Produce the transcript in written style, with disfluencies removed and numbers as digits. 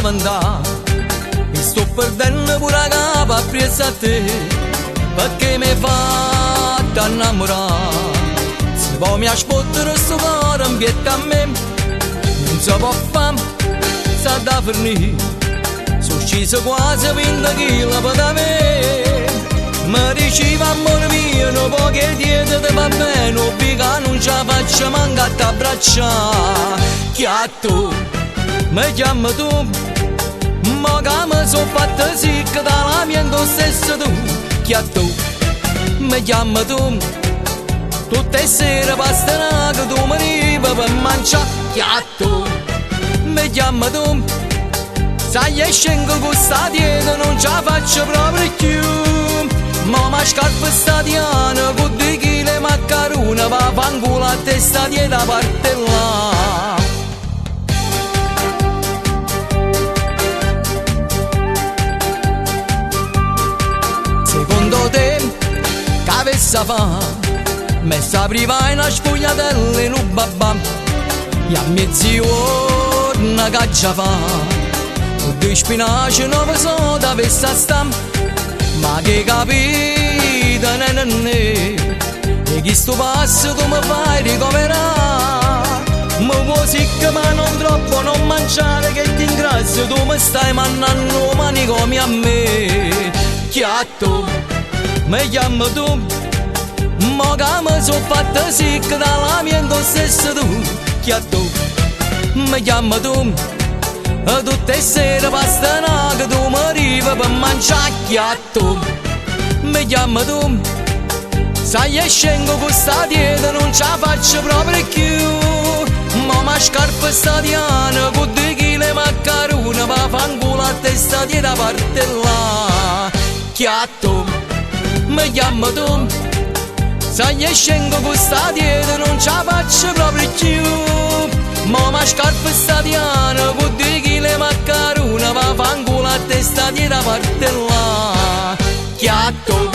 lamentare. Mi sto perdendo pure la capa appresso a te, perché mi hai fatto innamorare. Se poi mi aspettano sto cuore in pietta a me, non si può fare, sa da fornire. Sono sceso quasi 20 kg per me. Mi diceva amore mio, non può che dietro te va bene, non pica non ce la faccio manca a t'abbracciare. Chi a tu, mi chiami tu, ma che mi sono fatta sicca dalla mia stesso tu. Chi a tu, mi chiami tu, tutte le sere basterà che tu mi arrivi per mangiare. Chi a tu, mi chiami tu, sai e scengo con sta dieta non ce la faccio proprio più. Ma ma scarpa stadiana con 2 chili maccarone, va fanculo a testa dieta parte là. Secondo te che avesse fatto, me s'apriva una sfogliatella in un babà, e a mezzogiorno che già fa, con 2 spinaci non so da avesse stampa. Ma che capita ne, e chi sto passo tu mi fai ricoverare. Mi vuoi sicca ma non troppo, non mangiare che ti ingrazio, tu mi stai mannando manicomi a me. Chi a tu, mi chiami tu, ma che mi sono fatta sicca dalla mia stesso tu. Chi a tu, mi chiami tu, e tutte le sere bastano che tu mi arrivi per mangiare. Chi a tu, mi chiami tu, sai e scengo con sta dieta non ce la faccio proprio più. Ma ma scarpa stadiana con 2 chili maccarone, va fanculo a testa dieta parte là. Chi a tu, mi chiami tu, sai e scengo con sta dieta non ce la faccio proprio più. Ma ma scarpa stadiana con 2 chili maccarone, va fanculo a testa dieta parte là. Chi a tu,